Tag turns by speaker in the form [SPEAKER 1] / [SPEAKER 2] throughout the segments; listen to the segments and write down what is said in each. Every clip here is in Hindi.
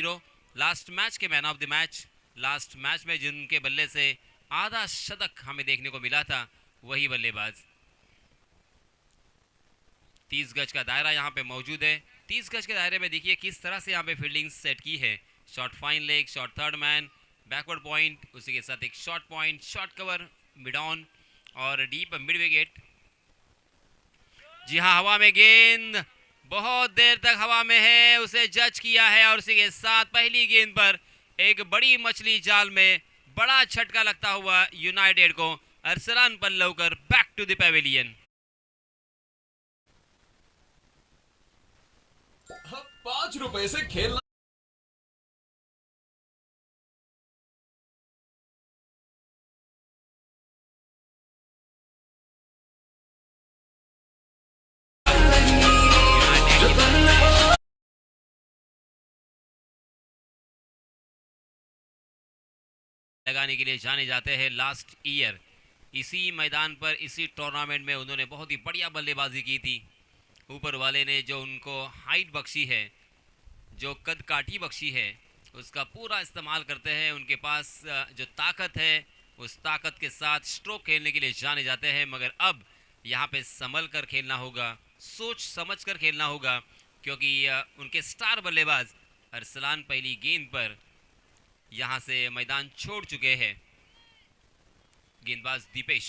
[SPEAKER 1] लास्ट मैच के man of the match, last match में जिनके बल्ले से आधा शतक हमें देखने को मिला था, वही बल्लेबाज। 30 गज का दायरा यहाँ पे मौजूद है। 30 गज के दायरे में देखिए किस तरह से यहाँ पे फील्डिंग सेट की है। Short fine leg, short third man, backward point, उसी के साथ एक short point, short cover, mid on और डीप मिड विकेट। जी हाँ, हवा में गेंद बहुत देर तक हवा में है, उसे जज किया है और उसी के साथ पहली गेंद पर एक बड़ी मछली जाल में बड़ा झटका लगता हुआ यूनाइटेड को Arsalan Pallavkar back to the pavilion.
[SPEAKER 2] 5 रुपए से खेलना
[SPEAKER 1] लगाने के लिए जाने जाते हैं। लास्ट ईयर इसी मैदान पर, इसी टूर्नामेंट में उन्होंने बहुत ही बढ़िया बल्लेबाजी की थी। ऊपर वाले ने जो उनको हाइट बख्शी है, जो कद काठी बख्शी है, उसका पूरा इस्तेमाल करते हैं। उनके पास जो ताकत है, उस ताकत के साथ स्ट्रोक खेलने के लिए जाने जाते हैं। मगर अब यहाँ पे संभल कर खेलना होगा, सोच समझ कर खेलना होगा, क्योंकि उनके स्टार बल्लेबाज अरसलान पहली गेंद पर यहाँ से मैदान छोड़ चुके हैं। गेंदबाज दीपेश,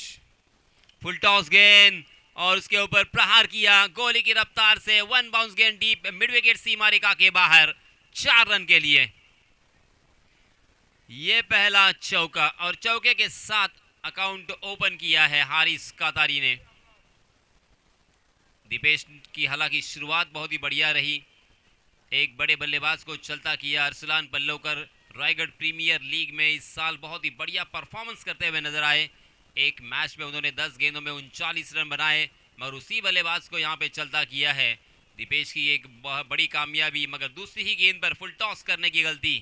[SPEAKER 1] फुल टॉस गेंद और उसके ऊपर प्रहार किया गोली की रफ्तार से। वन बाउंस गेंद डीप मिड विकेट सीमा रेखा के बाहर, 4 रन के लिए। ये पहला चौका और चौके के साथ अकाउंट ओपन किया है हारिस कातारी ने। दीपेश की हालांकि शुरुआत बहुत ही बढ़िया रही, एक बड़े बल्लेबाज को चलता किया। अरसलान पल्लवकर रायगढ़ प्रीमियर लीग में इस साल बहुत ही बढ़िया परफॉर्मेंस करते हुए नजर आए। एक मैच में उन्होंने 10 गेंदों में 39 रन बनाए, मगर उसी बल्लेबाज को यहां पे चलता किया है। दीपेश की एक बहुत बड़ी कामयाबी, मगर दूसरी ही गेंद पर फुल टॉस करने की गलती।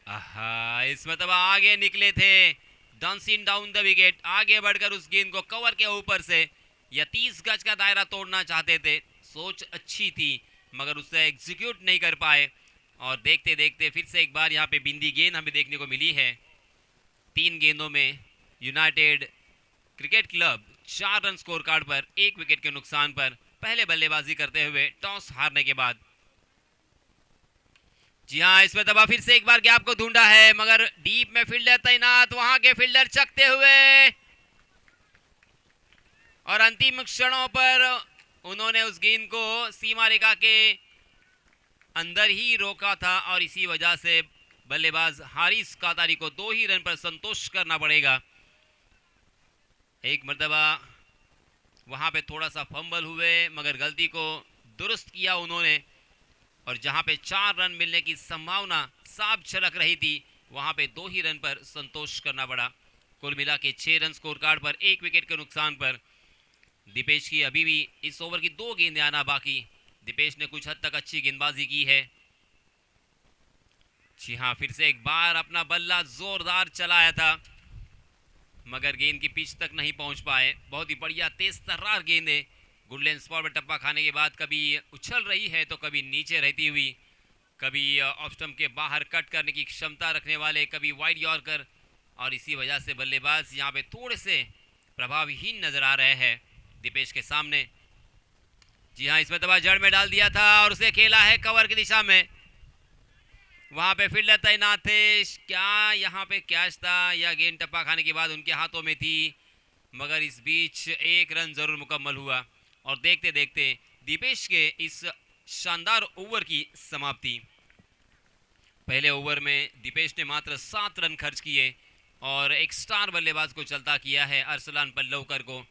[SPEAKER 1] आहा, इस मतलब आगे निकले थे, डांसिंग डाउन द विकेट, आगे बढ़कर उस गेंद को कवर के ऊपर से या 30 गज का दायरा तोड़ना चाहते थे। सोच अच्छी थी, मगर उससे एग्जीक्यूट नहीं कर पाए। और देखते देखते फिर से एक बार यहाँ पे बिंदी गेंद हमें देखने को मिली है। 3 गेंदों में United cricket club 4 run score card पर, 1 विकेट के नुकसान पर पहले बल्लेबाजी करते हुए टॉस हारने के बाद। जी हाँ, इसमें दबा फिर से एक बार गैप को ढूंढा है, मगर डीप में फील्डर तैनात, वहां के फील्डर चकते हुए और अंतिम क्षणों पर उन्होंने उस गेंद को सीमा रेखा के अंदर ही रोका था और इसी वजह से बल्लेबाज हारिस कातारी को 2 ही रन पर संतोष करना पड़ेगा। एक मर्तबा वहां पे थोड़ा सा फंबल हुए, मगर गलती को दुरुस्त किया उन्होंने और जहां पे 4 रन मिलने की संभावना साफ झलक रही थी, वहां पे 2 ही रन पर संतोष करना पड़ा। कुल मिला के 6 रन स्कोर कार्ड पर, 1 विकेट के नुकसान पर। दीपेश की अभी भी इस ओवर की 2 गेंदें आना बाकी। दीपेश ने कुछ हद तक अच्छी गेंदबाजी की है। जी हाँ, फिर से एक बार अपना बल्ला जोरदार चलाया था, मगर गेंद की पिच तक नहीं पहुंच पाए। बहुत ही बढ़िया तेज तर्रार गेंदें गुडलैंड स्पॉट पर टप्पा खाने के बाद कभी उछल रही है तो कभी नीचे रहती हुई, कभी ऑफ स्टंप के बाहर कट करने की क्षमता रखने वाले, कभी वाइड यॉर्कर। और इसी वजह से बल्लेबाज यहाँ पे थोड़े से प्रभावहीन नजर आ रहे हैं दीपेश के सामने। जी हाँ, इसमें दबा जड़ में डाल दिया था और उसे खेला है कवर की दिशा में। वहां पे फील्डर तैनात थे, क्या यहाँ पे कैच था या गेंद टप्पा खाने के बाद उनके हाथों में थी, मगर इस बीच 1 रन जरूर मुकम्मल हुआ और देखते देखते दीपेश के इस शानदार ओवर की समाप्ति। पहले ओवर में दीपेश ने मात्र 7 रन खर्च किए और एक स्टार बल्लेबाज को चलता किया है अरसलान पल्लवकर को।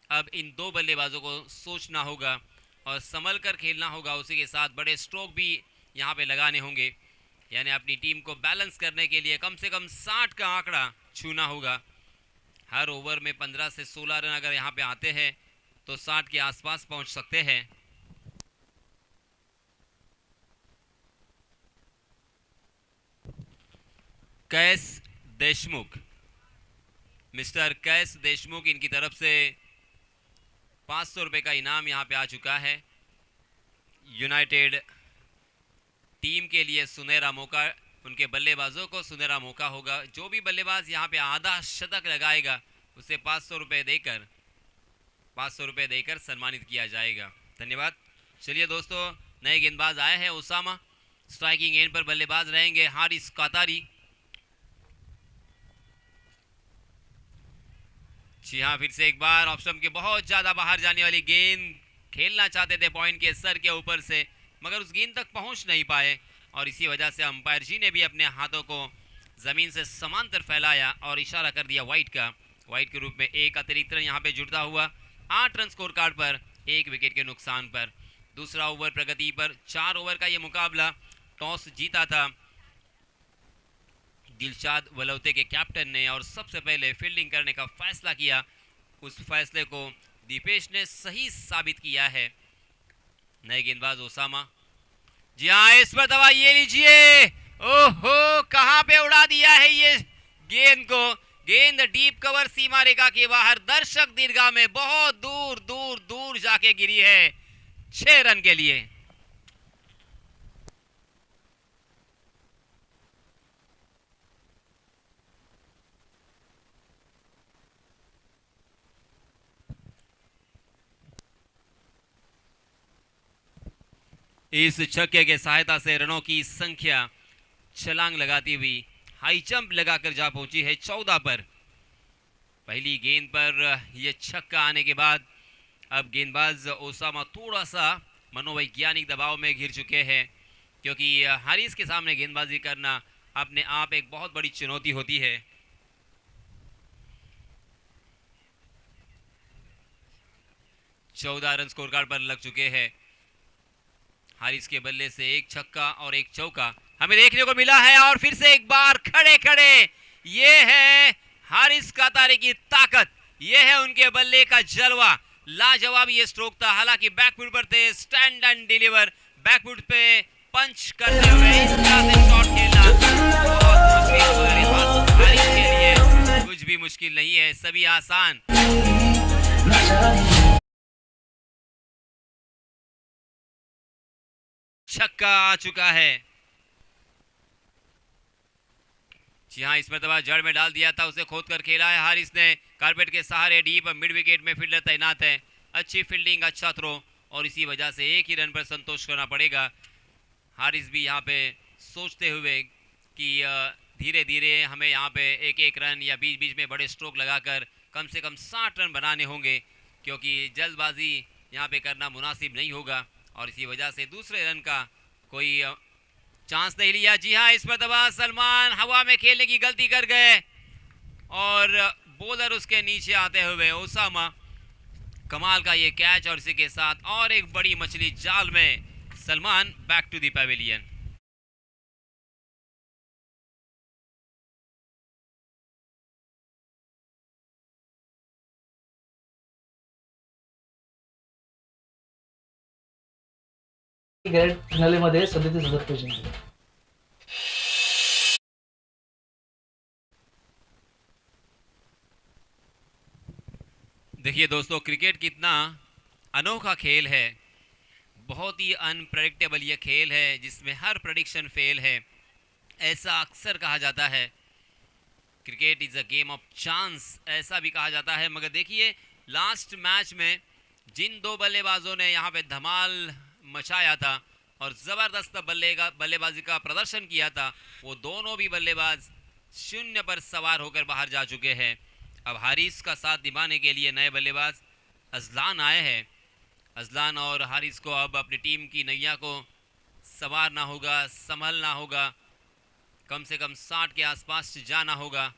[SPEAKER 1] अब इन 2 बल्लेबाजों को सोचना होगा और संभल कर खेलना होगा, उसी के साथ बड़े स्ट्रोक भी यहाँ पे लगाने होंगे। यानी अपनी टीम को बैलेंस करने के लिए कम से कम 60 का आंकड़ा छूना होगा। हर ओवर में 15 से 16 रन अगर यहाँ पे आते हैं तो 60 के आसपास पहुंच सकते हैं। कैस देशमुख, मिस्टर कैस देशमुख, इनकी तरफ से 500 रुपए का इनाम यहाँ पे आ चुका है। यूनाइटेड टीम के लिए सुनहरा मौका, उनके बल्लेबाजों को सुनहरा मौका होगा। जो भी बल्लेबाज यहाँ पे आधा शतक लगाएगा उसे 500 रुपये देकर सम्मानित किया जाएगा। धन्यवाद। चलिए दोस्तों, नए गेंदबाज आए हैं ओसामा। स्ट्राइकिंग एंड पर बल्लेबाज रहेंगे हारिस कातारी। जी हाँ, फिर से एक बार ऑफ स्टंप के बहुत ज़्यादा बाहर जाने वाली गेंद खेलना चाहते थे पॉइंट के सर के ऊपर से, मगर उस गेंद तक पहुंच नहीं पाए और इसी वजह से अंपायर जी ने भी अपने हाथों को ज़मीन से समांतर फैलाया और इशारा कर दिया वाइड के रूप में। एक अतिरिक्त रन यहाँ पे जुड़ता हुआ 8 रन स्कोर कार्ड पर, 1 विकेट के नुकसान पर। दूसरा ओवर प्रगति पर। 4 ओवर का ये मुकाबला। टॉस जीता था दिलशाद वलौते के कैप्टन ने और सबसे पहले फील्डिंग करने का फैसला किया। उस फैसले को दीपेश ने सही साबित किया है। नए गेंदबाज ओसामा। जी हाँ, इस पर दवा ये लीजिए। ओहो, कहां पे उड़ा दिया है ये गेंद को। गेंद डीप कवर सीमा रेखा के बाहर दर्शक दीर्घा में बहुत दूर दूर दूर जाके गिरी है। 6 रन के लिए। इस छक्के के सहायता से रनों की संख्या छलांग लगाती हुई हाई जंप लगाकर जा पहुंची है 14 पर। पहली गेंद पर यह छक्का आने के बाद अब गेंदबाज ओसामा थोड़ा सा मनोवैज्ञानिक दबाव में घिर चुके हैं, क्योंकि हारिस के सामने गेंदबाजी करना अपने आप एक बहुत बड़ी चुनौती होती है। चौदह रन स्कोर कार्ड पर लग चुके हैं। हारिस के बल्ले से एक छक्का और एक चौका हमें देखने को मिला है और फिर से एक बार खड़े खड़े। ये है हारिस कातारी की ताकत, ये है उनके बल्ले का जलवा। लाजवाब ये स्ट्रोक था। हालांकि बैकफुट पर थे, स्टैंड एंड डिलीवर, बैकफुट पे पंच करते हुए इस तरह से शॉट खेलना बहुत मुश्किल, हारिस के लिए कुछ भी मुश्किल नहीं है, सभी आसान। छक्का आ चुका है। जी हाँ, इस मरतबा जड़ में डाल दिया था, उसे खोद कर खेला है हारिस ने। कारपेट के सहारे डीप मिड विकेट में फील्डर तैनात है। अच्छी फील्डिंग, अच्छा थ्रो और इसी वजह से एक ही रन पर संतोष करना पड़ेगा। हारिस भी यहाँ पे सोचते हुए कि धीरे धीरे हमें यहाँ पे एक एक रन या बीच बीच में बड़े स्ट्रोक लगाकर कम से कम 60 रन बनाने होंगे, क्योंकि जल्दबाजी यहाँ पे करना मुनासिब नहीं होगा और इसी वजह से दूसरे रन का कोई चांस नहीं लिया। जी हाँ, इस मरतबा सलमान हवा में खेलने की गलती कर गए और बॉलर उसके नीचे आते हुए ओसामा। कमाल का ये कैच और इसी के साथ और एक बड़ी मछली जाल में। Salman back to the pavilion.
[SPEAKER 3] Grand फिनालेमध्ये 37,000 रुपये जिंकले.
[SPEAKER 1] देखिए दोस्तों, क्रिकेट कितना अनोखा खेल है। बहुत ही अनप्रेडिक्टेबल ये खेल है जिसमें हर प्रेडिक्शन फेल है, ऐसा अक्सर कहा जाता है। Cricket is a game of chance, ऐसा भी कहा जाता है। मगर देखिए, लास्ट मैच में जिन दो बल्लेबाजों ने यहाँ पे धमाल मचाया था और ज़बरदस्त बल्लेबाजी का प्रदर्शन किया था, वो दोनों भी बल्लेबाज शून्य पर सवार होकर बाहर जा चुके हैं। अब हारिस का साथ निभाने के लिए नए बल्लेबाज अजलान आए हैं। अजलान और हारिस को अब अपनी टीम की नैया को संवारना होगा, संभलना होगा, कम से कम 60 के आसपास जाना होगा।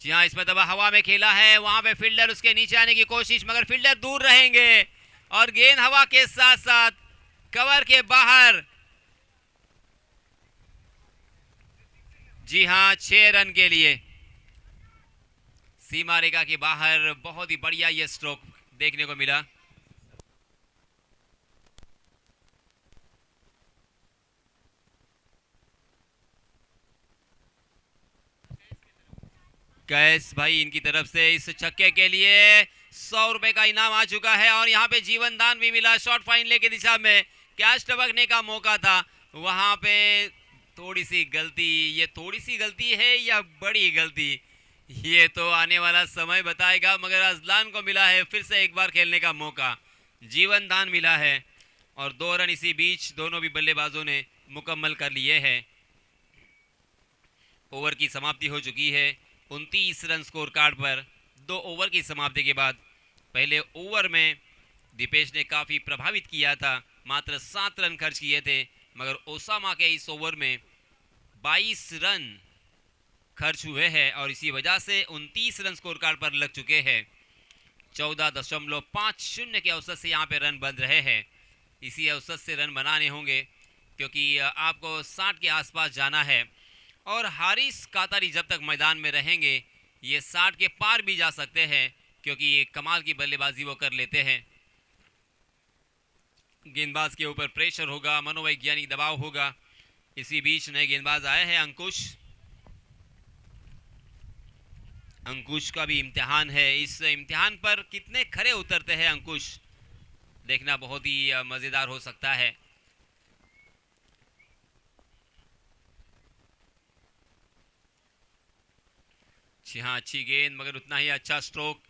[SPEAKER 1] जी हाँ, इसमें दबा हवा में खेला है, वहां पे फील्डर उसके नीचे आने की कोशिश, मगर फील्डर दूर रहेंगे और गेंद हवा के साथ साथ कवर के बाहर। जी हाँ, 6 रन के लिए सीमा रेखा के बाहर। बहुत ही बढ़िया ये स्ट्रोक देखने को मिला। कैस भाई इनकी तरफ से इस छक्के के लिए 100 रुपए का इनाम आ चुका है और यहाँ पे जीवन दान भी मिला। शॉर्ट फाइन लेके दिशा में कैच टपकने का मौका था, वहां पे थोड़ी सी गलती, ये थोड़ी सी गलती है या बड़ी गलती, ये तो आने वाला समय बताएगा। मगर अजलान को मिला है फिर से एक बार खेलने का मौका, जीवन दान मिला है और 2 रन इसी बीच दोनों भी बल्लेबाजों ने मुकम्मल कर लिए हैं। ओवर की समाप्ति हो चुकी है 29 रन स्कोर कार्ड पर। 2 ओवर की समाप्ति के बाद पहले ओवर में दीपेश ने काफ़ी प्रभावित किया था, मात्र 7 रन खर्च किए थे, मगर ओसामा के इस ओवर में 22 रन खर्च हुए हैं और इसी वजह से 29 रन स्कोर कार्ड पर लग चुके हैं। 14.50 के औसत से यहाँ पे रन बन रहे हैं। इसी औसत से रन बनाने होंगे क्योंकि आपको 60 के आसपास जाना है और हारिस कातारी जब तक मैदान में रहेंगे ये 60 के पार भी जा सकते हैं क्योंकि ये कमाल की बल्लेबाजी वो कर लेते हैं। गेंदबाज के ऊपर प्रेशर होगा, मनोवैज्ञानिक दबाव होगा। इसी बीच नए गेंदबाज आए हैं अंकुश। अंकुश का भी इम्तिहान है, इस इम्तिहान पर कितने खरे उतरते हैं अंकुश, देखना बहुत ही मज़ेदार हो सकता है। जी हाँ, अच्छी गेंद मगर उतना ही अच्छा स्ट्रोक,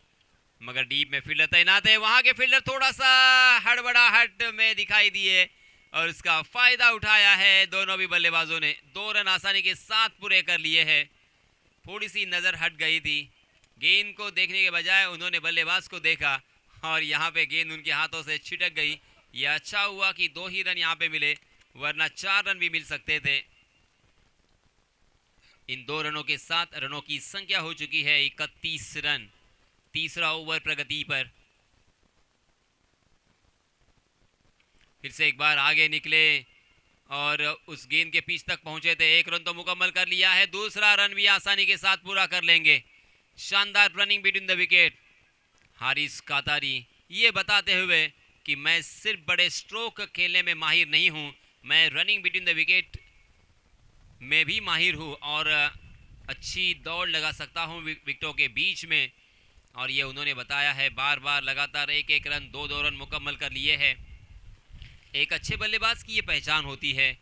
[SPEAKER 1] मगर डीप में फील्डर तैनात है। वहां के फील्डर थोड़ा सा हड़बड़ाहट में दिखाई दिए और इसका फायदा उठाया है दोनों भी बल्लेबाजों ने। 2 रन आसानी के साथ पूरे कर लिए हैं। थोड़ी सी नज़र हट गई थी, गेंद को देखने के बजाय उन्होंने बल्लेबाज को देखा और यहाँ पे गेंद उनके हाथों से छिटक गई। यह अच्छा हुआ कि 2 ही रन यहाँ पे मिले, वरना 4 रन भी मिल सकते थे। इन 2 रनों के साथ रनों की संख्या हो चुकी है 31 रन। तीसरा ओवर प्रगति पर। फिर से एक बार आगे निकले और उस गेंद के पिच तक पहुंचे थे। 1 रन तो मुकम्मल कर लिया है, दूसरा रन भी आसानी के साथ पूरा कर लेंगे। शानदार running between the wicket. Haris Katari ये बताते हुए कि मैं सिर्फ बड़े स्ट्रोक खेलने में माहिर नहीं हूं, मैं रनिंग बिटवीन द विकेट में भी माहिर हूं और अच्छी दौड़ लगा सकता हूं विकेटों के बीच में। और ये उन्होंने बताया है, बार बार लगातार 1-1 रन 2-2 रन मुकम्मल कर लिए हैं। एक अच्छे बल्लेबाज की ये पहचान होती है,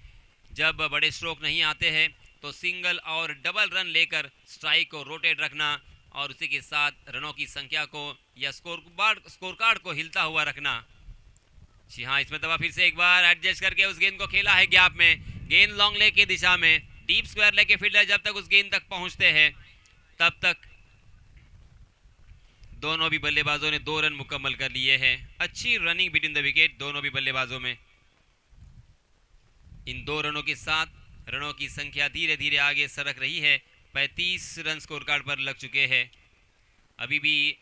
[SPEAKER 1] जब बड़े स्ट्रोक नहीं आते हैं तो सिंगल और डबल रन लेकर स्ट्राइक को रोटेट रखना और उसी के साथ रनों की संख्या को या स्कोर कार्ड को हिलता हुआ रखना। जी हाँ, इसमें दबा फिर से एक बार एडजस्ट करके उस गेंद को खेला है गैप में। गेंद लॉन्ग लेग की दिशा में, डीप स्क्वायर लेग के फील्डर जब तक उस गेंद तक पहुंचते हैं तब तक दोनों भी बल्लेबाजों ने 2 रन मुकम्मल कर लिए हैं। अच्छी रनिंग बिटवीन द विकेट दोनों भी बल्लेबाजों में। इन 2 रनों के साथ रनों की संख्या धीरे धीरे आगे सरक रही है। 35 रन स्कोर कार्ड पर लग चुके हैं। अभी भी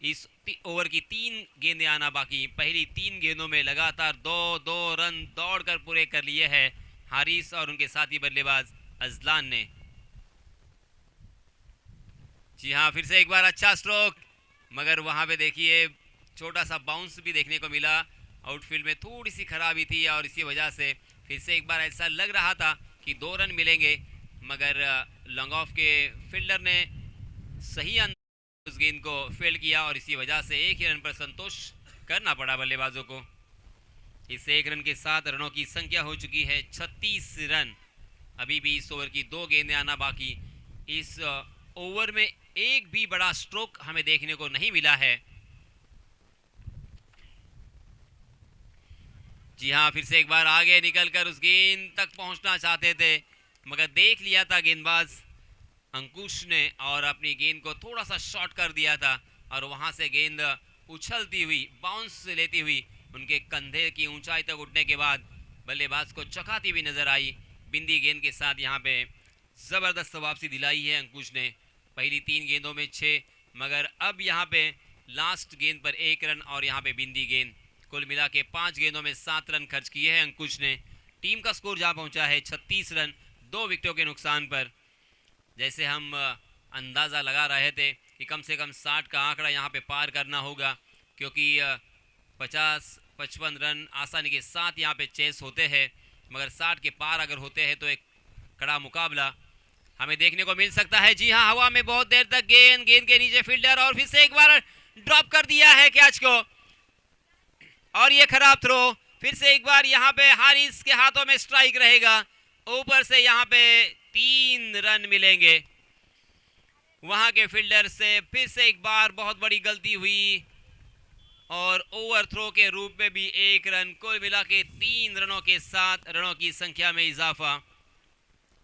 [SPEAKER 1] इस ओवर की 3 गेंदें आना बाकी। पहली 3 गेंदों में लगातार 2-2 रन दौड़कर पूरे कर लिए हैं हारिस और उनके साथी बल्लेबाज अजलान ने। जी हाँ, फिर से एक बार अच्छा स्ट्रोक, मगर वहाँ पे देखिए छोटा सा बाउंस भी देखने को मिला। आउटफील्ड में थोड़ी सी खराबी थी और इसी वजह से फिर से एक बार ऐसा लग रहा था कि 2 रन मिलेंगे, मगर लॉन्ग ऑफ के फील्डर ने सही अंदाज उस गेंद को फील्ड किया और इसी वजह से 1 ही रन पर संतोष करना पड़ा बल्लेबाजों को। इस 1 रन के साथ रनों की संख्या हो चुकी है 36 रन। अभी भी इस ओवर की 2 गेंदें आना बाकी। इस ओवर में एक भी बड़ा स्ट्रोक हमें देखने को नहीं मिला है। जी हाँ, फिर से एक बार आगे निकलकर उस गेंद तक पहुंचना चाहते थे, मगर देख लिया था गेंदबाज अंकुश ने और अपनी गेंद को थोड़ा सा शॉर्ट कर दिया था और वहां से गेंद उछलती हुई बाउंस लेती हुई उनके कंधे की ऊंचाई तक उठने के बाद बल्लेबाज को चौंकाती हुई नजर आई। बिंदी गेंद के साथ यहाँ पे जबरदस्त वापसी दिलाई है अंकुश ने। पहली 3 गेंदों में 6, मगर अब यहाँ पे लास्ट गेंद पर 1 रन और यहाँ पे बिंदी गेंद। कुल मिला के 5 गेंदों में 7 रन खर्च किए हैं अंकुश ने। टीम का स्कोर जहाँ पहुँचा है 36 रन 2 विकेटों के नुकसान पर। जैसे हम अंदाज़ा लगा रहे थे कि कम से कम 60 का आंकड़ा यहाँ पे पार करना होगा, क्योंकि 50-55 रन आसानी के साथ यहाँ पे चेस होते हैं, मगर 60 के पार अगर होते हैं तो एक कड़ा मुकाबला हमें देखने को मिल सकता है। जी हाँ, हवा में बहुत देर तक गेंद के नीचे फील्डर और फिर से एक बार ड्रॉप कर दिया है कैच को और ये खराब थ्रो। फिर से एक बार यहाँ पे हारिस के हाथों में स्ट्राइक रहेगा, ऊपर से यहाँ पे 3 रन मिलेंगे वहां के फील्डर से। फिर से एक बार बहुत बड़ी गलती हुई और ओवर थ्रो के रूप में भी 1 रन, कुल मिला के 3 रनों के साथ रनों की संख्या में इजाफा।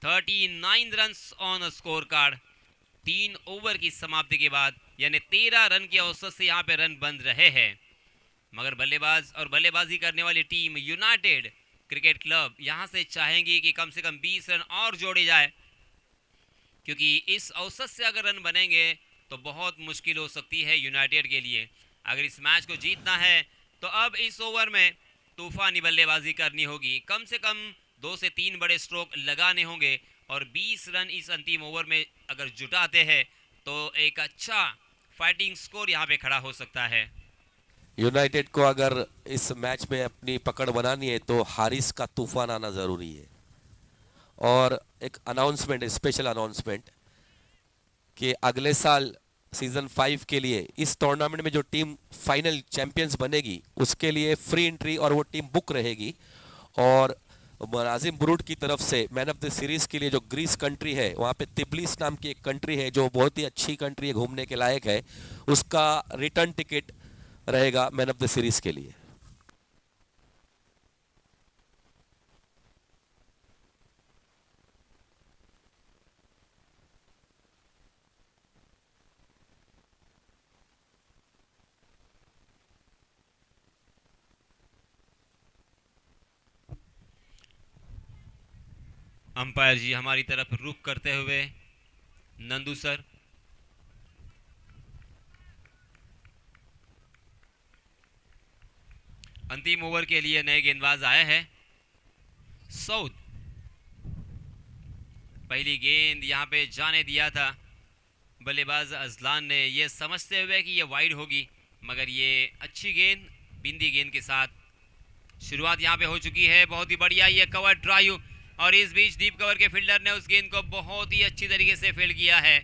[SPEAKER 1] 39 run on score card 3 over की समाप्ति के बाद, यानी 13 रन की औसत से यहाँ पे रन बन रहे हैं। मगर बल्लेबाज और बल्लेबाजी करने वाली टीम यूनाइटेड क्रिकेट क्लब यहाँ से चाहेंगी कि कम से कम 20 रन और जोड़े जाए, क्योंकि इस औसत से अगर रन बनेंगे तो बहुत मुश्किल हो सकती है यूनाइटेड के लिए। अगर इस मैच को जीतना है तो अब इस ओवर में तूफानी बल्लेबाजी करनी होगी, कम से कम 2 से 3 बड़े स्ट्रोक लगाने होंगे और 20 रन इस अंतिम ओवर में अगर जुटाते हैं तो एक अच्छा फाइटिंग स्कोर यहाँ पे खड़ा हो सकता है।
[SPEAKER 4] यूनाइटेड को अगर इस मैच में अपनी पकड़ बनानी है तो हारिस का तूफान आना ज़रूरी है। और एक अनाउंसमेंट, स्पेशल अनाउंसमेंट कि अगले साल सीजन 5 के लिए इस टूर्नामेंट में जो टीम फाइनल चैंपियंस बनेगी उसके लिए फ्री एंट्री और वो टीम बुक रहेगी। और नाजिम बुरुड की तरफ से मैन ऑफ द सीरीज के लिए जो ग्रीस कंट्री है, वहाँ पे तिब्लिस नाम की एक कंट्री है जो बहुत ही अच्छी कंट्री है, घूमने के लायक है, उसका रिटर्न टिकट रहेगा मैन ऑफ द सीरीज के लिए।
[SPEAKER 1] अंपायर जी हमारी तरफ रुख करते हुए नंदू सर, अंतिम ओवर के लिए नए गेंदबाज आए हैं। सऊद पहली गेंद यहां पे जाने दिया था बल्लेबाज अजलान ने, ये समझते हुए कि ये वाइड होगी, मगर ये अच्छी गेंद बिंदी गेंद के साथ शुरुआत यहां पे हो चुकी है। बहुत ही बढ़िया ये कवर ड्राइव, और इस बीच डीप कवर के फील्डर ने उस गेंद को बहुत ही अच्छी तरीके से फील्ड किया है,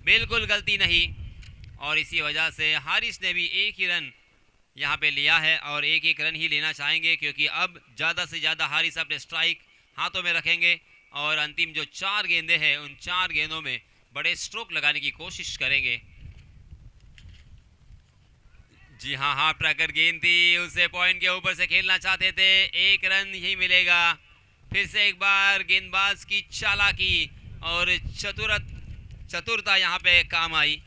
[SPEAKER 1] बिल्कुल गलती नहीं। और इसी वजह से हारिस ने भी 1 ही रन यहाँ पे लिया है और 1-1 रन ही लेना चाहेंगे, क्योंकि अब ज़्यादा से ज़्यादा हारिस अपने स्ट्राइक हाथों में रखेंगे और अंतिम जो 4 गेंदें हैं उन 4 गेंदों में बड़े स्ट्रोक लगाने की कोशिश करेंगे। जी हाँ, हाफ ट्रैकर गेंद थी, उसे पॉइंट के ऊपर से खेलना चाहते थे, 1 रन ही मिलेगा। फिर से एक बार गेंदबाज की चालाकी और चतुरता यहाँ पे काम आई।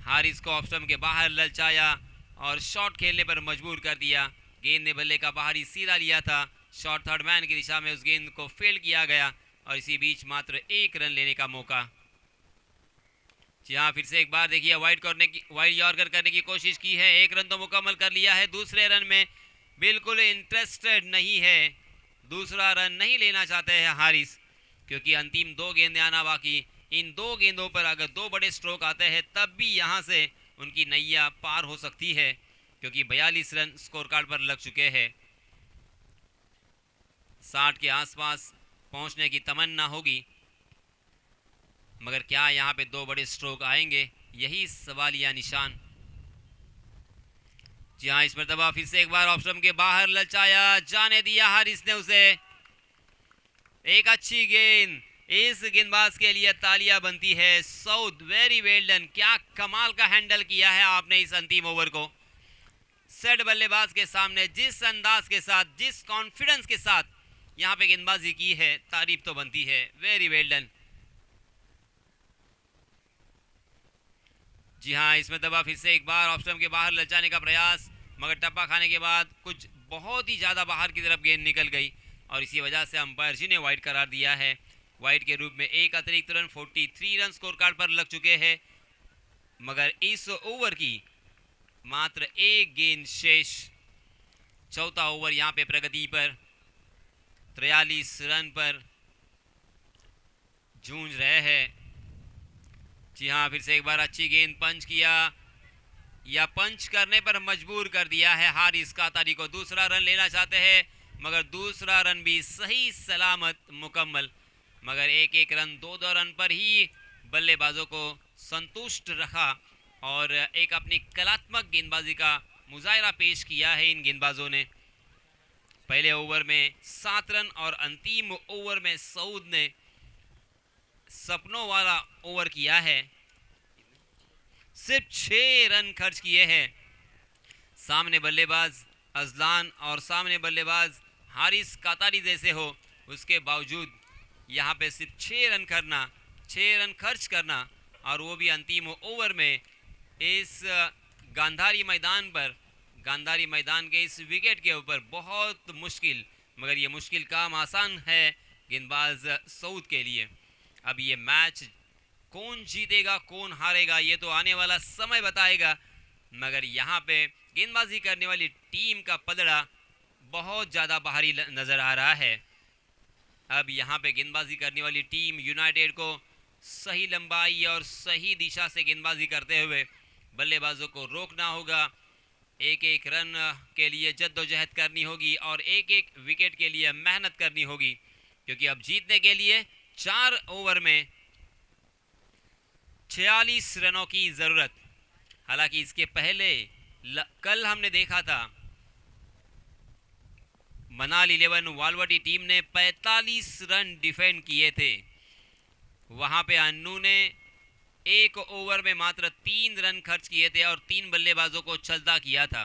[SPEAKER 1] हारिस को ऑफ स्टंप के बाहर ललचाया और शॉट खेलने पर मजबूर कर दिया। गेंद ने बल्ले का बाहरी सीधा लिया था, शॉट थर्ड मैन की दिशा में उस गेंद को फील्ड किया गया और इसी बीच मात्र 1 रन लेने का मौका। जी हाँ, फिर से एक बार देखिए वाइड यॉर्कर करने की कोशिश की है, 1 रन तो मुकम्मल कर लिया है। दूसरे रन में बिल्कुल इंटरेस्टेड नहीं है, दूसरा रन नहीं लेना चाहते हैं हारिस, क्योंकि अंतिम 2 गेंदें आना बाकी। इन 2 गेंदों पर अगर 2 बड़े स्ट्रोक आते हैं तब भी यहाँ से उनकी नैया पार हो सकती है, क्योंकि 42 रन स्कोर कार्ड पर लग चुके हैं। 60 के आसपास पहुंचने की तमन्ना होगी, मगर क्या यहाँ पे 2 बड़े स्ट्रोक आएंगे, यही सवालिया निशान। जी हाँ, इस मरतबा फिर से एक बार ऑप्शन के बाहर ललचाया, जाने दिया हारिस ने उसे। एक अच्छी गेंद, इस गेंदबाज के लिए तालियां बनती है। सऊद, वेरी वेल डन, क्या कमाल का हैंडल किया है आपने इस अंतिम ओवर को। सेट बल्लेबाज के सामने जिस अंदाज के साथ, जिस कॉन्फिडेंस के साथ यहाँ पे गेंदबाजी की है, तारीफ तो बनती है। Very well done. जी हाँ, इसमें दबा फिर से एक बार ऑप्शन के बाहर ललचाने का प्रयास, मगर टप्पा खाने के बाद कुछ बहुत ही ज़्यादा बाहर की तरफ गेंद निकल गई और इसी वजह से अंपायर जी ने वाइड करार दिया है। वाइड के रूप में 1 अतिरिक्त रन, 43 रन स्कोर कार्ड पर लग चुके हैं, मगर इस ओवर की मात्र 1 गेंद शेष। चौथा ओवर यहाँ पे प्रगति पर 43 रन पर जूझ रहे हैं। जी हाँ, फिर से एक बार अच्छी गेंद पंच किया, या पंच करने पर मजबूर कर दिया है हारिस कातारी को। दूसरा रन लेना चाहते हैं, मगर दूसरा रन भी सही सलामत मुकम्मल, मगर 1-1 रन 2-2 रन पर ही बल्लेबाजों को संतुष्ट रखा और एक अपनी कलात्मक गेंदबाजी का मुजाहरा पेश किया है इन गेंदबाजों ने। पहले ओवर में 7 रन और अंतिम ओवर में सऊद ने सपनों वाला ओवर किया है, सिर्फ 6 रन खर्च किए हैं। सामने बल्लेबाज अजलान और सामने बल्लेबाज हारिस कातारी जैसे हो, उसके बावजूद यहाँ पे सिर्फ 6 रन करना, 6 रन खर्च करना, और वो भी अंतिम ओवर में इस गांधारी मैदान पर, गांधारी मैदान के इस विकेट के ऊपर बहुत मुश्किल, मगर ये मुश्किल काम आसान है गेंदबाज सऊद के लिए। अब ये मैच कौन जीतेगा कौन हारेगा ये तो आने वाला समय बताएगा, मगर यहाँ पे गेंदबाजी करने वाली टीम का पलड़ा बहुत ज़्यादा बाहरी नज़र आ रहा है। अब यहाँ पे गेंदबाजी करने वाली टीम यूनाइटेड को सही लंबाई और सही दिशा से गेंदबाजी करते हुए बल्लेबाजों को रोकना होगा, एक एक रन के लिए जद्दोजहद करनी होगी और एक एक विकेट के लिए मेहनत करनी होगी, क्योंकि अब जीतने के लिए 4 ओवर में 46 रनों की ज़रूरत। हालांकि इसके पहले कल हमने देखा था मनाल 11 वालवाटी टीम ने 45 रन डिफेंड किए थे। वहां पे अन्नू ने 1 ओवर में मात्र 3 रन खर्च किए थे और 3 बल्लेबाजों को चलता किया था।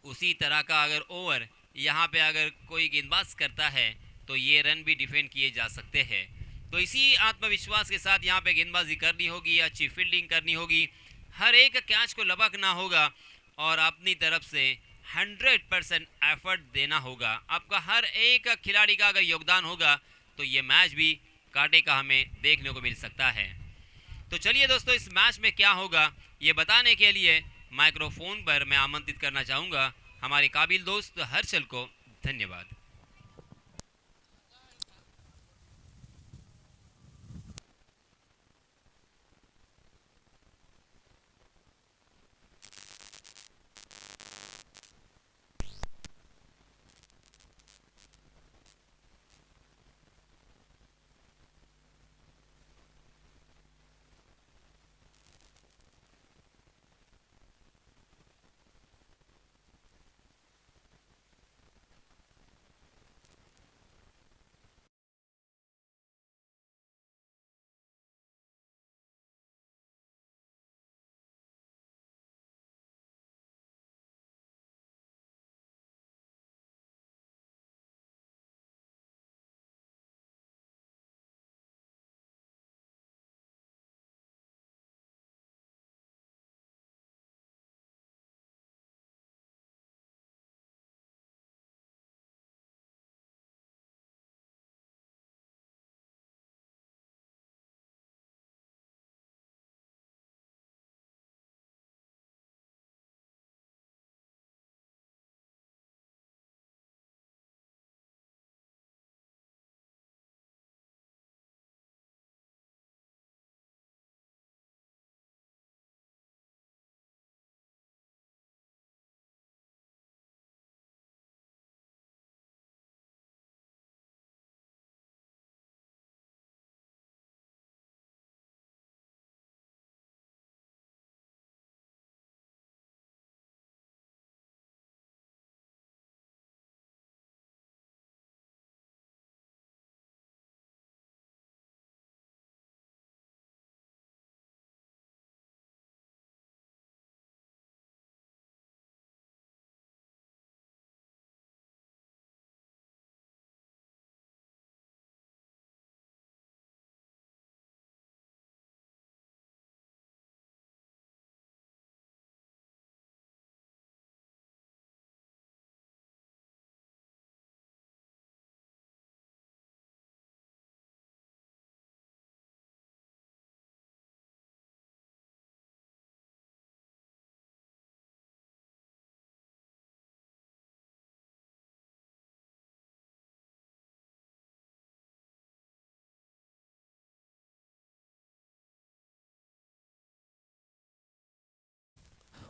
[SPEAKER 1] उसी तरह का अगर ओवर यहाँ पे अगर कोई गेंदबाज करता है तो ये रन भी डिफेंड किए जा सकते हैं। तो इसी आत्मविश्वास के साथ यहाँ पे गेंदबाजी करनी होगी, अच्छी फील्डिंग करनी होगी, हर एक कैच को लपकना होगा और अपनी तरफ से 100% एफर्ट देना होगा। आपका हर एक खिलाड़ी का अगर योगदान होगा तो ये मैच भी कांटे का हमें देखने को मिल सकता है। तो चलिए दोस्तों, इस मैच में क्या होगा ये बताने के लिए माइक्रोफोन पर मैं आमंत्रित करना चाहूँगा हमारे काबिल दोस्त हर्षल को। धन्यवाद।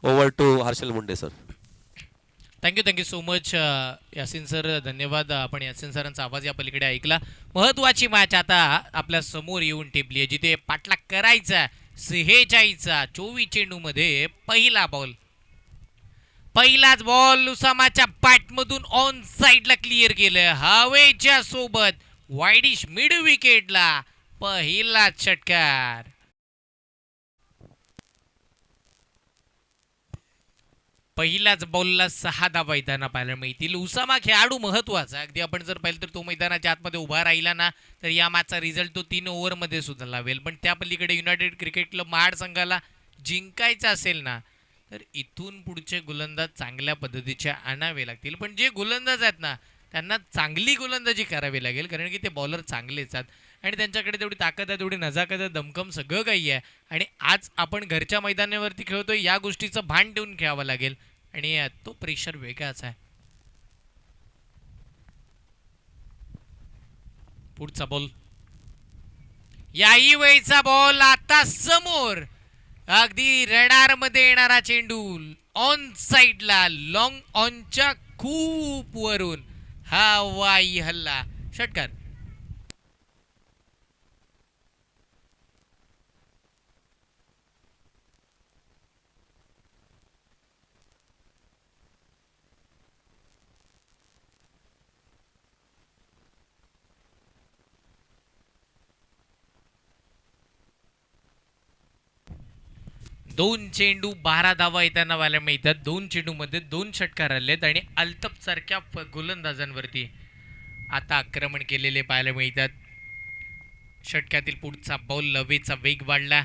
[SPEAKER 4] Over to Harshal Munde sir.
[SPEAKER 5] Thank you so much Yasin sir. धन्यवाद. आपण यासिन सरांचा आवाज या पलीकडे ऐकला. महत्वाची मॅच आता आपल्या समोर येऊन टिपली आहे, जिथे पाठलाग करायचा 46चा 24 चेंडूमध्ये पहिला बॉल. पहिलाच बॉल उसामाच्या बॅटमधून ऑन साइडला क्लिअर केलं, हवेच्या सोबत वाईडिश मिड विकेटला पहिला षटकार. पहिल्याच बॉलला 6 धावा येताना पाहायला मिळतील. उसामा खेळाडू महत्वाचा, अगदी आपण जर पाहिलं तर तो मैदानाच्या आतमध्ये उभा राहिला ना तर या मॅचचा रिझल्ट तो 3 ओव्हरमध्ये सुद्धा लावेल. पण त्या पलीकडे युनायटेड क्रिकेट क्लब महाड संघाला जिंकायचं असेल ना तर इथून पुढचे गोलंदाज चांगल्या पद्धतीचे आणावे लागतील. पण जे गोलंदाज आहेत ना त्यांना चांगली गोलंदाजी करावी लागेल, कारण की ते बॉलर चांगलेच आहेत आणि त्यांच्याकडे तेवढी ताकद आहे, तेवढी नजाकत आहे, दमकम सगळं काही आहे. आणि आज आपण घरच्या मैदानावरती खेळतोय या गोष्टीचं भान ठेवून खेळावं लागेल आणि तो प्रेशर वेगळाच आहे. पुढचा बॉल, याही वेळचा बॉल आता समोर, अगदी रडार मध्ये येणारा चेंडू ऑन साइडला लॉंग ऑनच्या खूप वरून हा वाई हल्ला, षटकार. दोन चेंडू 12 धावा येताना व्हायला मिळतात. 2 चेंडूमध्ये 2 षटकार आलेत आणि अल्तफ सारख्या गोलंदाजांवरती आता आक्रमण केलेले पाहायला मिळतात. षटकातील पुढचा बॉल, लवेचा वेग वाढला,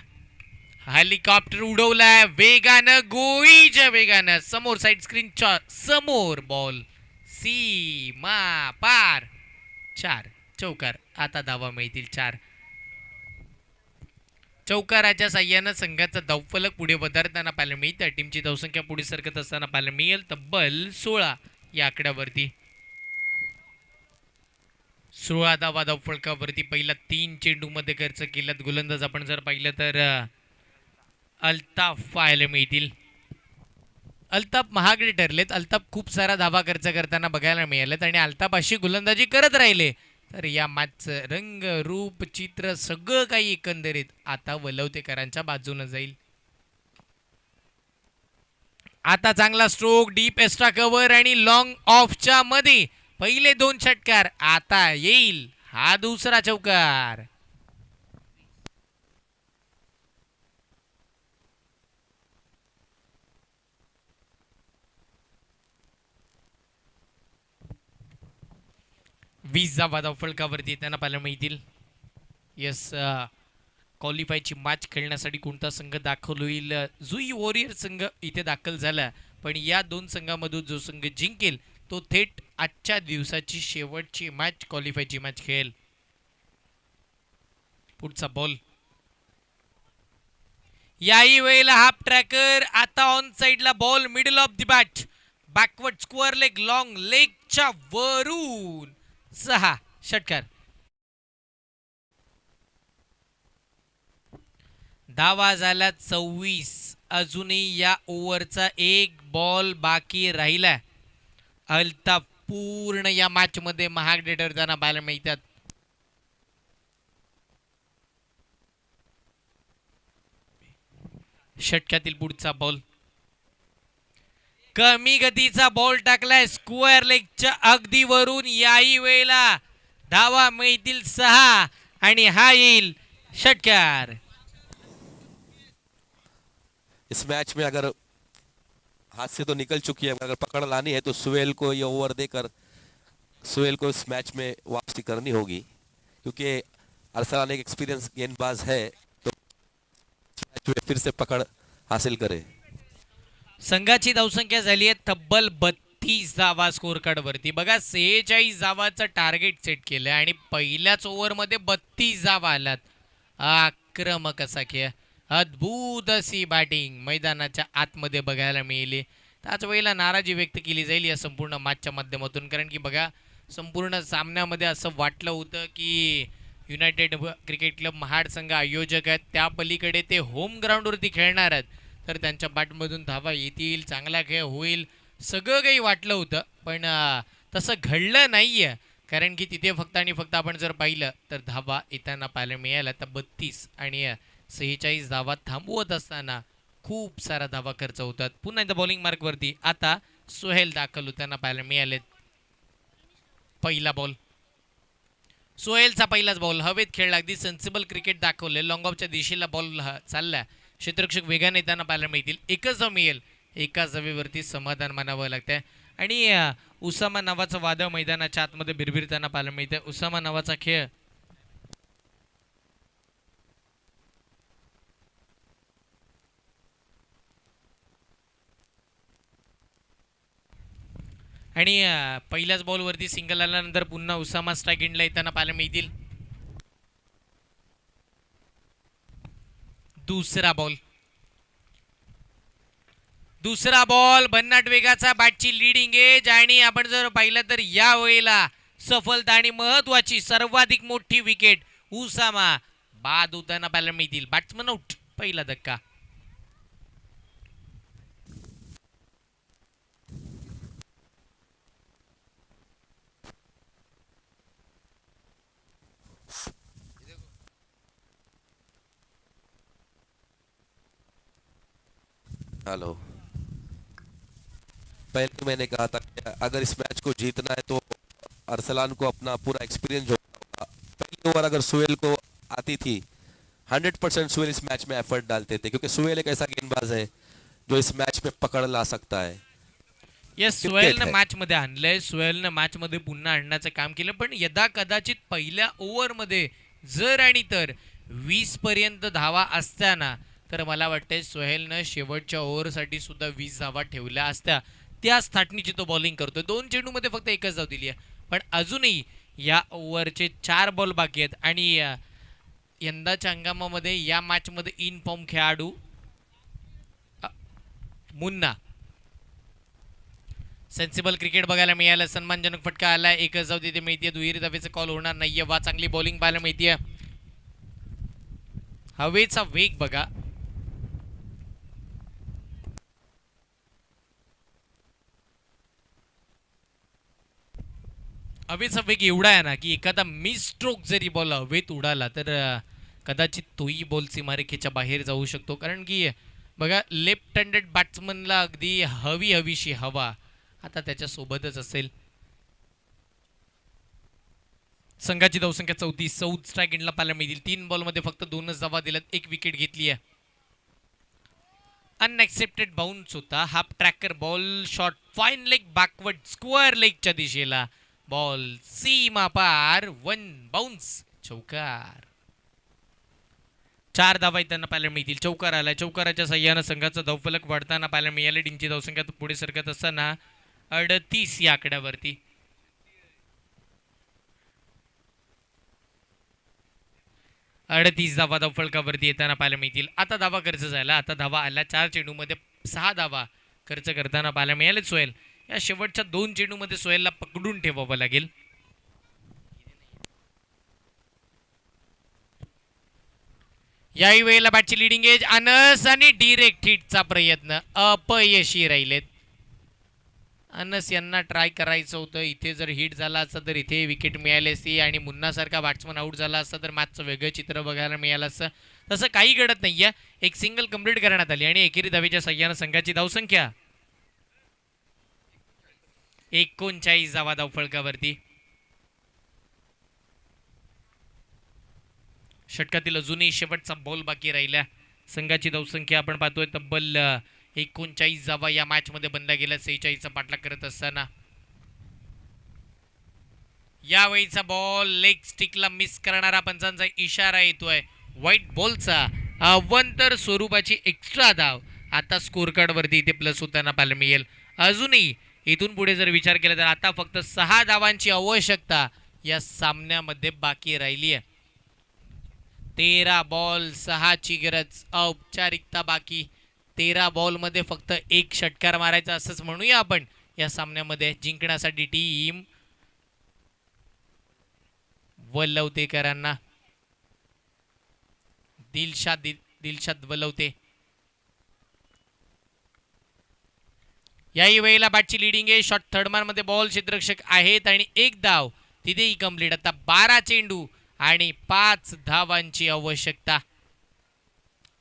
[SPEAKER 5] हेलिकॉप्टर उडवलाय वेगानं, गोळीच्या वेगानं समोर साइड स्क्रीनच्या समोर बॉल सीमा पार, 4 चौकार. आता धावा मिळतील 4. चौकाराच्या साह्यानं संघाचा धावफलक पुढे वधारताना पाहायला मिळतं. टीमची धावसंख्या पुढे सरकत असताना पाहायला मिळेल तब्बल 16 या आकड्यावरती. 16 धावा धावफलकावरती पहिला 3 चेंडूमध्ये खर्च केल्यात गोलंदाज आपण जर पाहिलं तर अल्ताफ पाहायला मिळतील. अल्ताफ महागडे ठरलेत. अल्ताफ खूप सारा धावा खर्च करताना बघायला मिळालेत आणि अल्ताफ अशी गोलंदाजी करत राहिले तर या मॅचचं रंग रूप चित्र सगळं काही एकंदरीत आता वलवतेकरांच्या बाजूने जाईल. आता चांगला स्ट्रोक, डीप एक्स्ट्रा कव्हर आणि लॉंग ऑफच्या मध्ये पहिले 2 षटकार. आता येईल हा दुसरा चौकार. वीस धावा धावफलकावरती त्यांना पाहायला मिळतील. यस, क्वालिफायची मॅच खेळण्यासाठी कोणता संघ दाखल होईल? जुई वॉरियर संघ इथे दाखल झाला, पण या 2 संघामधून जो संघ जिंकेल तो थेट आजच्या दिवसाची शेवटची मॅच, क्वालिफायची मॅच खेळेल. पुढचा बॉल, याही वेळेला हाफ ट्रॅकर, आता ऑन साइडला ball, middle of the bat, backward square leg, long लेगच्या वरून 6 षटकार. धावा झाला 24. अजूनही या ओव्हरचा 1 बॉल बाकी राहिला. अल्ताफ पूर्ण या मॅच मध्ये महागडे ठरताना पाहायला मिळतात. षटकातील पुढचा बॉल, कमी गतीचा बॉल टाकलाय स्क्वेअर लेगच्या अगदी वरून. याही वेळेला धावा मिळतील 6 आणि हा येईल षटकार.
[SPEAKER 4] इस मैच में अगर हाथ से तो निकल चुकी है, अगर पकड़ लानी है तो सुहेल को ये ओवर देकर सुहेल को इस मैच में वापसी करनी होगी, क्योंकि अरसलान एक एक्सपीरियंस गेंदबाज है तो मैच में फिर से पकड़ हासिल करे.
[SPEAKER 5] संघाची धावसंख्या झाली आहे तब्बल 32 धावा स्कोर कार्ड वरती. बघा 46 धावाचं टार्गेट सेट केलं आणि पहिल्याच ओव्हरमध्ये 32 धावा आल्यात. आक्रमक असा खेळ, अद्भुत अशी बॅटिंग मैदानाच्या आतमध्ये बघायला मिळाली. त्याच वेळेला नाराजी व्यक्त केली जाईल या संपूर्ण मॅचच्या माध्यमातून, कारण की बघा संपूर्ण सामन्यामध्ये असं वाटलं होतं की युनायटेड क्रिकेट क्लब महाड संघ आयोजक आहेत, त्या पलीकडे ते होम ग्राउंडवरती खेळणार आहेत तर त्यांच्या बॅटमधून धावा येतील, चांगला खेळ होईल, सगळं काही वाटलं होतं. पण तसं घडलं नाही आहे, कारण की तिथे फक्त आणि फक्त आपण जर पाहिलं तर धावा येताना पाहायला मिळाल्या तर 32 आणि 46 धावा थांबवत असताना खूप सारा धावा खर्च होतात. पुन्हा एकदा बॉलिंग मार्क वरती आता सोहेल दाखल होताना पाहायला मिळालेत. पहिला बॉल, सोहेलचा पहिलाच बॉल हवेत खेळला, अगदी सेन्सिबल क्रिकेट दाखवले. लॉंग ऑफच्या दिशेला बॉल चालला, क्षेत्ररक्षक वेगाने येताना पाहायला मिळतील. एकच धाव मिळेल, एकाच धावेवरती समाधान मानावं लागतंय. आणि उसामा नावाचं वादळ मैदानाच्या आतमध्ये बिरबिरताना पाहायला मिळतंय. उसामा नावाचा खेळ आणि पहिल्याच बॉलवरती सिंगल आल्यानंतर पुन्हा उसामा स्ट्राईक एंडला येताना पाहायला मिळतील. दुसरा बॉल भन्नाट वेगाचा, बॅटची लीडिंग एज. आणि आपण जर पाहिलं तर या वेळेला सफलता आणि महत्वाची सर्वाधिक मोठी विकेट उसामा बाद होताना पाहायला मिळतील. बॅट्समन आउट, पहिला धक्का.
[SPEAKER 4] हेलो, पहले मैंने कहा था कि अगर इस मैच को जीतना है तो अरसलान को अपना पूरा एक्सपीरियंस जोड़ना होगा. पहली ओवर अगर सुहेल को आती थी 100% सुहेल इस मैच में एफर्ट डालते थे, क्योंकि सुहेल एक ऐसा गेंदबाज है जो इस मैच में पकड़ ला सकता है.
[SPEAKER 5] येस, सोहेलनं मॅच मध्ये आणलंय, सोहेलनं मॅच मध्ये पुन्हा आणण्याचं काम केलं. पण यदा कदाचित पहिल्या ओव्हर मध्ये जर आणि तर 20 पर्यंत धावा असताना तर मला वाटतंय सोहेलनं शेवटच्या ओव्हरसाठी सुद्धा 20 धावा ठेवल्या असत्या. त्याच थाटणीची तो बॉलिंग करतोय. 2 चेंडूमध्ये फक्त एकच धाव दिली आहे, पण अजूनही या ओव्हरचे 4 बॉल बाकी आहेत. आणि यंदाच्या हंगामामध्ये या मॅच मध्ये इन फॉर्म खेळाडू मुन्ना. सेन्सिबल क्रिकेट बघायला मिळालं, सन्मानजनक फटका आला, एकच धाव तिथे मिळते. दुहेरी धावेचा कॉल होणार नाहीये. वा, चांगली बॉलिंग पाहायला मिळते. हवेचा वेग बघा, हवेचा वेग एवढा आहे ना की एखादा मिस स्ट्रोक जरी बॉल हवेत उडाला तर कदाचित तोही बॉल सीमारेखेच्या बाहेर जाऊ शकतो. कारण की बघा, लेफ्ट हँडेड बॅट्समनला अगदी हवीशी हवा आता त्याच्या सोबतच असेल. संघाची धावसंख्या 34, 14 स्ट्राईक एंडला पाहायला मिळतील. 3 बॉलमध्ये फक्त 2च धावा दिल्यात, 1 विकेट घेतली आहे. अनएक्सेप्टेड बाउन्स होता, half tracker ball, short fine leg backward square लेगच्या दिशेला बॉल, सीमा पार, 1 बाउन्स, चौकार. 4 धावा त्यांना पाहायला मिळतील. चौकार आला, चौकाराच्या सहाय्यानं संघाचा धावफलक वाढताना पाहायला मिळाले. टीमची धावसंख्या पुढे सरकत असताना 38 या आकड्यावरती. 38 धावा धावफलकावरती येताना पाहायला मिळतील. आता धावा खर्च झाला, आता धावा आल्या. 4 चेंडूमध्ये 6 धावा खर्च करताना पाहायला मिळाले. सोहेल या शेवटच्या 2 चेंडूमध्ये सोहेलला पकडून ठेवावं लागेल. याही वेळेला बॅटची लिडिंग एज, अनस आणि डिरेक्ट हिटचा प्रयत्न अपयशी राहिलेत. अनस यांना ट्राय करायचं होतं, इथे जर हिट झाला असता तर इथे विकेट मिळाली असती आणि मुन्नासारखा बॅट्समन आउट झाला असता तर मॅचचं वेगळं चित्र बघायला मिळालं असतं. तसं काही घडत नाहीये. एक सिंगल कंप्लीट करण्यात आली आणि एकेरी धावेच्या सहाय्यानं संघाची धावसंख्या 39 धावा धावफलकावरती. षटकातील अजूनही शेवटचा बॉल बाकी राहिला. संघाची धावसंख्या आपण पाहतोय तब्बल 39 धावा या मॅच मध्ये बनल्या गेल्या. 46चा पाठलाग करत असताना यावेळीचा बॉल लेग स्टिकला मिस करणारा पंचांचा इशारा येतोय. व्हाईट बॉलचा अवंतर स्वरूपाची एक्स्ट्रा धाव आता स्कोर कार्ड वरती इथे प्लस होताना पाहायला मिळेल. अजूनही इथून पुढे जर विचार केला तर आता फक्त 6 धावांची आवश्यकता या सामन्यामध्ये बाकी राहिली आहे. 13 बॉल 6 ची गरज, औपचारिकता बाकी. 13 बॉल मध्ये फक्त 1 षटकार मारायचा असंच म्हणूया आपण. या सामन्यामध्ये जिंकण्यासाठी टीम वलवतेकरांना, दिलशाद वलवते याही वेळेला बॅटची लिडिंग आहे. शॉर्ट थर्डमॅन मध्ये बॉल, क्षेत्ररक्षक आहेत आणि 1 धाव तिथेही कंप्लीट. आता 12 चेंडू आणि 5 धावांची आवश्यकता.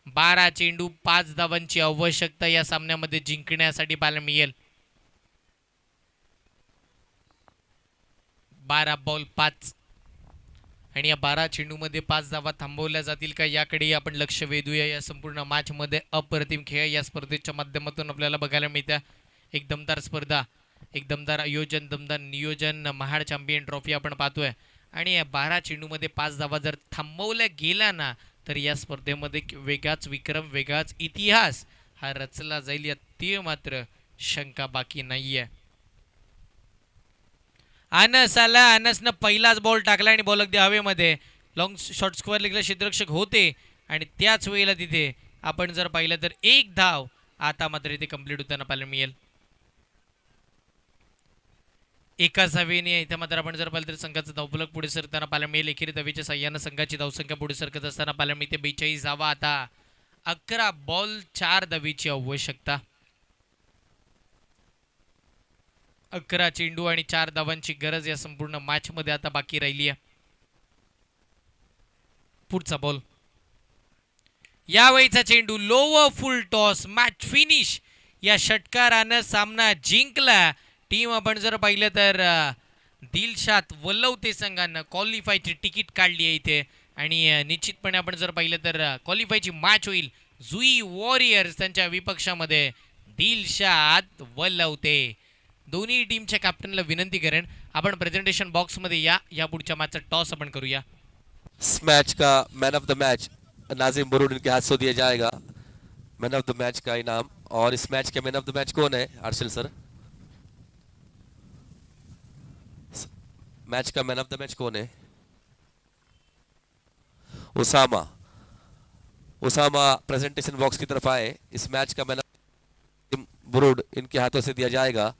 [SPEAKER 5] 12 चेंडू 5 धावांची आवश्यकता या सामन्यामध्ये जिंकण्यासाठी पाहायला मिळेल. 12 बॉल 5 आणि या 12 चेंडूमध्ये 5 धावा थांबवल्या जातील का याकडे आपण लक्ष वेधूया. या संपूर्ण मॅच मध्ये अप्रतिम खेळ या स्पर्धेच्या माध्यमातून आपल्याला बघायला मिळत्या. एक दमदार स्पर्धा, एक दमदार आयोजन, दमदार नियोजन, महाड चॅम्पियन ट्रॉफी आपण पाहतोय. आणि या 12 चेंडूमध्ये 5 धावा जर थांबवल्या गेल्या ना तर या स्पर्धेमध्ये वेगळाच विक्रम, वेगळाच इतिहास हा रचला जाईल यात ती मात्र शंका बाकी नाहीये. अनस आला, अनसनं पहिलाच बॉल टाकला आणि बॉल अगदी हवेमध्ये. लॉंग शॉर्ट स्क्वेअर लेगला क्षेत्ररक्षक होते आणि त्याच वेळेला तिथे आपण जर पाहिलं तर एक धाव आता मात्र इथे कंप्लीट होताना पाहायला मिळेल. एकाच धावेने इथे मात्र आपण जर पाहिलं तर संघाचं धावफलक पुढे सरताना पाहायला मिळेल. एकेरी धावेच्या साह्यानं संघाची धावसंख्या पुढे सरकत असताना पाहायला मिळते 42 धावा. आता 11 बॉल 4 धावेची आवश्यकता. 11 चेंडू आणि 4 धावांची गरज या संपूर्ण मॅच मध्ये आता बाकी राहिली आहे. पुढचा बॉल, यावेळीचा चेंडू lower full toss, match finish या षटकारानं सामना जिंकला. टीम आपण जर पाहिलं तर दिलशाद वल्लवते संघानं क्वालिफायची तिकीट काढली आहे इथे आणि निश्चितपणे आपण जर पाहिलं तर क्वालिफायची मॅच होईल जुई वॉरियर्स त्यांच्या विपक्षामध्ये दिलशाद वल्लवते. दोन्ही टीमच्या कॅप्टनला विनंती करेन आपण प्रेझेंटेशन बॉक्स मध्ये या पुढच्या मॅचचा टॉस आपण करूया.
[SPEAKER 4] इस मैच का man of the match Nazim Burud इनके हाथ से दिया जाएगा, मैन ऑफ द मैच का इनाम. और इस मैच के मैन ऑफ द मैच कौन है अर्शल सर? मैच का मैन ऑफ द मैच कौन है? उसामा. उसामा प्रेजेंटेशन बॉक्स की तरफ आए. इस मैच का मैन ऑफ बुरुड इनके हाथों से दिया जाएगा.